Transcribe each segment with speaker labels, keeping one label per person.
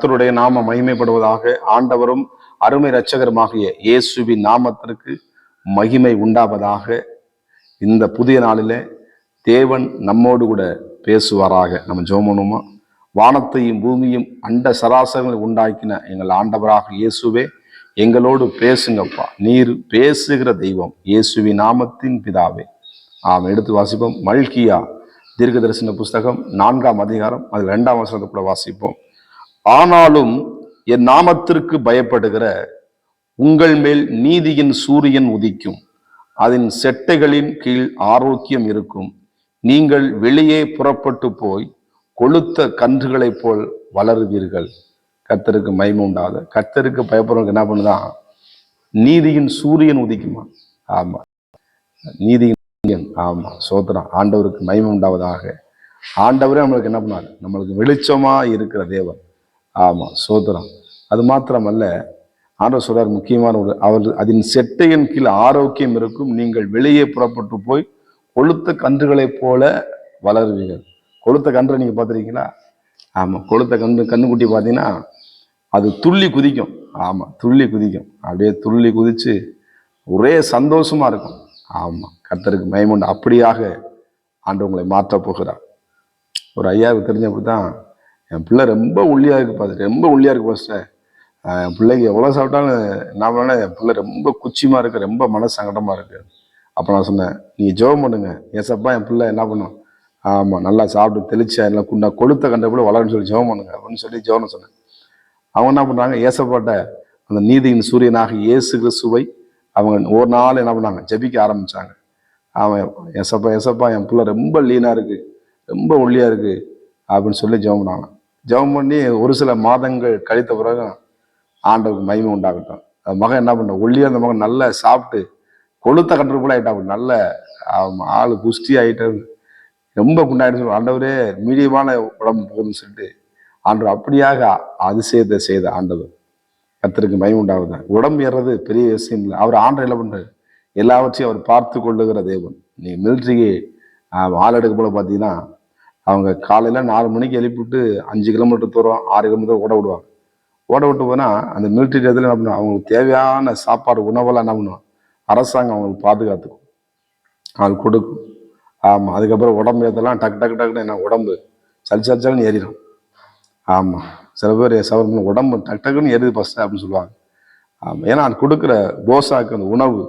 Speaker 1: கர்த்தருடைய நாம மகிமைப்படுவதாக. ஆண்டவரும் அருமை இரட்சகருமாகிய இயேசுவின் நாமத்திற்கு மகிமை உண்டாவதாக. இந்த புதிய நாளிலே தேவன் நம்மோடு கூட பேசுவாராக. நம்ம ஜெபம். வானத்தையும் பூமியும் அண்ட சராசரங்களை உண்டாக்கின எங்கள் ஆண்டவராக இயேசுவே, எங்களோடு பேசுங்கப்பா. நீர் பேசுகிற தெய்வம், இயேசுவின் நாமத்தின் பிதாவே. எடுத்து வாசிப்போம். மல்கியா தீர்க்க தரிசன புஸ்தகம் 4ஆம் அதிகாரம், அதில் 2ஆம் வசனத்தை கூட வாசிப்போம். ஆனாலும் என் நாமத்திற்கு பயப்படுகிற உங்கள் மேல் நீதியின் சூரியன் உதிக்கும், அதன் செட்டைகளின் கீழ் ஆரோக்கியம் இருக்கும். நீங்கள் வெளியே புறப்பட்டு போய் கொளுத்த கன்றுகளைப் போல் வளருவீர்கள். கர்த்தருக்கு மகிமை உண்டாத. கர்த்தருக்கு பயப்படுறவங்க என்ன பண்ணுதான்? நீதியின் சூரியன் உதிக்குமா? ஆமா, நீதியின் சூரியன். ஆமா, சோத்திரம். ஆண்டவருக்கு மகிமை உண்டாவதாக. ஆண்டவரே நம்மளுக்கு என்ன பண்ணாரு? நம்மளுக்கு வெளிச்சமா இருக்கிற தேவன். ஆமா, சோத்திரம். அது மாத்திரமல்ல, ஆண்டவர் சொல்றார் முக்கியமான ஒரு, அவர் அதன் செட்டையின் கீழ் ஆரோக்கியம் இருக்கும். நீங்கள் வெளியே புறப்பட்டு போய் கொளுத்த கன்றுகளைப் போல வளருவீர்கள். கொளுத்த கன்று நீங்க பார்த்துருக்கீங்களா? ஆமா, கொளுத்த கண்ணுக்குட்டி பார்த்தீங்கன்னா அது துள்ளி குதிக்கும். ஆமா, துள்ளி குதிக்கும். அப்படியே துள்ளி குதிச்சு ஒரே சந்தோஷமா இருக்கும். ஆமா, கர்த்தருக்கு மகிமை உண்டு. அப்படியாக ஆண்டவர் உங்களை மாற்ற போகிறார். ஒரு ஐயாவுக்கு தெரிஞ்சப்பதான், என் பிள்ளை ரொம்ப ஒல்லியா இருக்கு பார்த்துட்டு, ரொம்ப ஒல்லியா இருக்கு பாஸ்டர், என் பிள்ளைக்கு எவ்வளோ சாப்பிட்டாலும் என்ன பண்ணா, என் பிள்ளை ரொம்ப குச்சிமா இருக்கு, ரொம்ப மன சங்கடமா இருக்கு. அப்போ நான் சொன்னேன், நீ ஜெபம் பண்ணுங்க, ஏசப்பா என் பிள்ளை என்ன பண்ணும், ஆமா நல்லா சாப்பிட்டு தெளிச்சா எல்லாம் குண்டா கொளுத்த கண்ட கூட வளருன்னு சொல்லி ஜெபம் பண்ணுங்க அப்படின்னு சொல்லி ஜெபம் சொன்னேன். அவங்க என்ன பண்றாங்க, ஏசப்பாட்ட அந்த நீதியின் சூரியனாக இயேசு கிறிஸ்துவை அவங்க ஒரு நாள் என்ன பண்ணாங்க, ஜெபிக்க ஆரம்பிச்சாங்க. அவன் ஏசப்பா ஏசப்பா என் பிள்ளை ரொம்ப லீனா இருக்கு, ரொம்ப ஒல்லியா இருக்கு அப்படின்னு சொல்லி ஜெபம் பண்ணாங்க. ஜெபம் பண்ணி ஒரு சில மாதங்கள் கழித்த பிறகு ஆண்டவருக்கு மகிமை உண்டாகட்டும். அந்த மகன் என்ன பண்ண, ஒல்லியா அந்த மகன் நல்லா சாப்பிட்டு கொளுத்த கன்று போல ஆயிட்டா, நல்ல ஆளு புஷ்டி ஆயிட்டு ரொம்ப குண்டாயிட்டு. ஆண்டவரே மீடியமான உடம்பு போகுதுன்னு சொல்லிட்டு ஆண்டவர் அப்படியாக அதிசயத்தை செய்த ஆண்டவர். கர்த்தருக்கு மகிமை உண்டாகுது. உடம்பு ஏறது பெரிய விஷயம் இல்லை. அவர் ஆண்டவர் என்ன பண்றாரு, எல்லாவற்றையும் அவர் பார்த்து கொள்ளுகிற தேவன். நீ மிலிட்ரிக்கு ஆள் எடுக்க போல பார்த்தீங்கன்னா, அவங்க காலையில 4 மணிக்கு எழுப்பிவிட்டு 5 கிலோமீட்டர் தூரம் 6 கிலோமீட்டர் ஓட விடுவாங்க. ஓட விட்டு போனா அந்த மிலிட்ரி இடத்துல என்ன பண்ணுவோம், அவங்களுக்கு தேவையான சாப்பாடு உணவெல்லாம் என்ன பண்ணுவோம், அரசாங்கம் அவங்களுக்கு பாதுகாத்துக்கும், அவங்களுக்கு கொடுக்கும். ஆமா, அதுக்கப்புறம் உடம்பு ஏற்றலாம் டக்கு டக்கு டக்குன்னு என்ன உடம்பு சல்சல்னு ஏறிடும். ஆமா, சில பேர் சவர் உடம்பு டக்கு டக்குன்னு ஏறுது ஃபர்ஸ்ட் அப்படின்னு சொல்லுவாங்க. ஆமா, ஏன்னா அது கொடுக்குற போசாக்கு அந்த உணவு,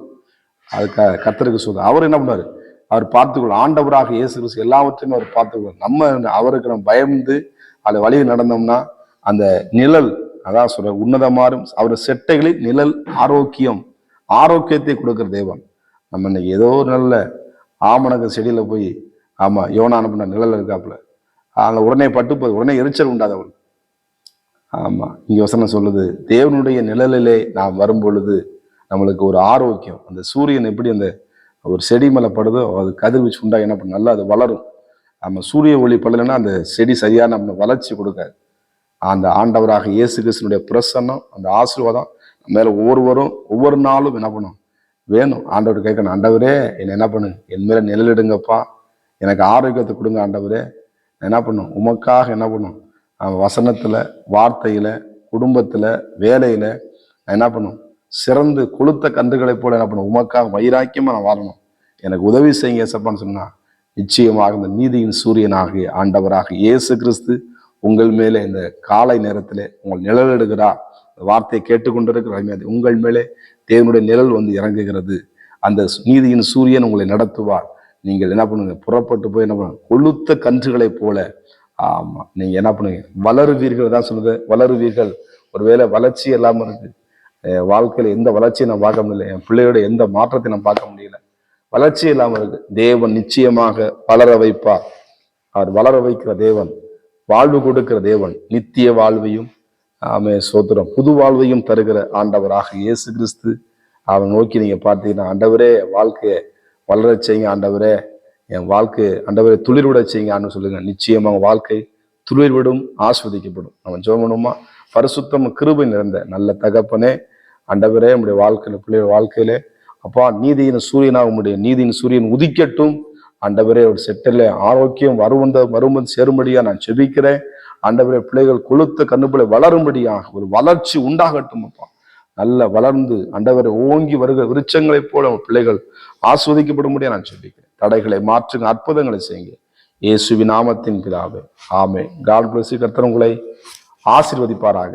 Speaker 1: அதுக்கு கர்த்தருக்கு சொல்லுது. அவர் என்ன பண்ணாரு, அவர் பார்த்துக்கொள்ளும். ஆண்டவராக இயேசு கிறிஸ்து எல்லாவற்றையும் அவர் பார்த்துக்கொள்ளும். நம்ம அவருக்கு நம்ம பயந்து அதை வழி நடந்தோம்னா அந்த நிழல், அதான் சொல்ற உன்னதமாறும் அவர் செட்டைகளில் நிழல் ஆரோக்கியம், ஆரோக்கியத்தை கொடுக்குற தேவன். நம்ம இன்னைக்கு ஏதோ ஒரு நல்ல ஆமணக்கு செடியில போய், ஆமா யோனா அனுப்புன நிழல் இருக்காப்புல, அங்க உடனே பட்டு போய் உடனே எரிச்சல் உண்டாதவன். ஆமா, இங்க வசனம் சொல்லுது, தேவனுடைய நிழலிலே நாம் வரும் பொழுது நம்மளுக்கு ஒரு ஆரோக்கியம். அந்த சூரியன் எப்படி அந்த ஒரு செடி மேல படுதோ அது கதிர்வீச்சு உண்டா என்ன பண்ண நல்லா அது வளரும். நம்ம சூரிய ஒளி படலைன்னா அந்த செடி சரியான நம்ம வளர்ச்சி கொடுக்காது. அந்த ஆண்டவராக இயேசு கிறிஸ்துனுடைய பிரசன்னம், அந்த ஆசீர்வாதம் மேல ஒவ்வொருவரும் ஒவ்வொரு நாளும் என்ன பண்ணும் வேணும். ஆண்டவர் கேட்கணும், ஆண்டவரே என்னை என்ன பண்ணு, என் மேல நிழலிடுங்கப்பா, எனக்கு ஆரோக்கியத்தை கொடுங்க ஆண்டவரே. என்ன பண்ணும், உமக்காக என்ன பண்ணும், வசனத்துல வார்த்தையில குடும்பத்துல வேலையில என்ன பண்ணும், சிறந்து கொளுத்த கன்றுகளை போல என்ன பண்ணும், உமக்காக வைராக்கியமா நான் வாழணும், எனக்கு உதவி செய்யுங்க ஏசப்பான்னு சொன்னா, நிச்சயமாக இந்த நீதியின் சூரியனாகிய ஆண்டவராக இயேசு கிறிஸ்து உங்கள் மேலே இந்த காலை நேரத்திலே உங்கள் நிழலிடுகிறார். வார்த்தையை கேட்டுக்கொண்டிருக்கிற உங்கள் மேலே தேவனுடைய நிழல் வந்து இறங்குகிறது. அந்த நீதியின் சூரியன் உங்களை நடத்துவார். நீங்கள் என்ன பண்ணுங்க, புறப்பட்டு போய் என்ன பண்ணுங்க, கொளுத்த கன்றுகளை போல ஆமா நீங்க என்ன பண்ணுங்க, வளருவீர்கள் தான் சொல்லுது, வளருவீர்கள். ஒருவேளை வளர்ச்சி இல்லாம இருக்கு, வாழ்க்கையில எந்த வளர்ச்சியை நான் பார்க்க முடியல, என் பிள்ளையோட எந்த மாற்றத்தை நான் பார்க்க முடியல, வளர்ச்சி இல்லாம இருக்கு, தேவன் நிச்சயமாக வளர வைப்பார். அவர் வளர வைக்கிற தேவன், வாழ்வு கொடுக்கிற தேவன், நித்திய வாழ்வையும் ஆமே சோத்திரம் புது வாழ்வையும் தருகிற ஆண்டவராக இயேசு கிறிஸ்து. அவன் நோக்கி நீங்க பார்த்தீங்கன்னா, ஆண்டவரே வாழ்க்கையை வளர செய்யுங்க ஆண்டவரே, என் வாழ்க்கை ஆண்டவரே துளிர் விட செய்யுங்க ஆண்டு சொல்லுங்க. நிச்சயமாக வாழ்க்கை துளிர் விடும், ஆஸ்வதிக்கப்படும். அவன் ஜெபணுமா, பரிசுத்தம் கிருபை நிறைந்த நல்ல தகப்பனே, ஆண்டவரே நம்முடைய வாழ்க்கையில பிள்ளைய வாழ்க்கையிலே அப்பா நீதியின் சூரியனாக உடைய நீதியின் சூரியன் உதிக்கட்டும் ஆண்டவரே. ஒரு செட்டில் ஆரோக்கியம் வருவது சேரும்படியா நான் செபிக்கிறேன் ஆண்டவரே பிள்ளைகள் கொழுத்த கண்ணுபிள்ளை வளரும்படியாக ஒரு வளர்ச்சி உண்டாகட்டும் அப்பா. நல்ல வளர்ந்து ஆண்டவரை ஓங்கி வருகிற விருட்சங்களைப் போல பிள்ளைகள் ஆஸ்வதிக்கப்படும்படியா நான் சொல்லிக்கிறேன். தடைகளை மாற்றுங்க, அற்புதங்களை செய்யுங்க. இயேசுவின் நாமத்தின் பிதாவே, ஆமென். God bless you. கர்த்தர் உங்களை ஆசீர்வதிப்பாராக.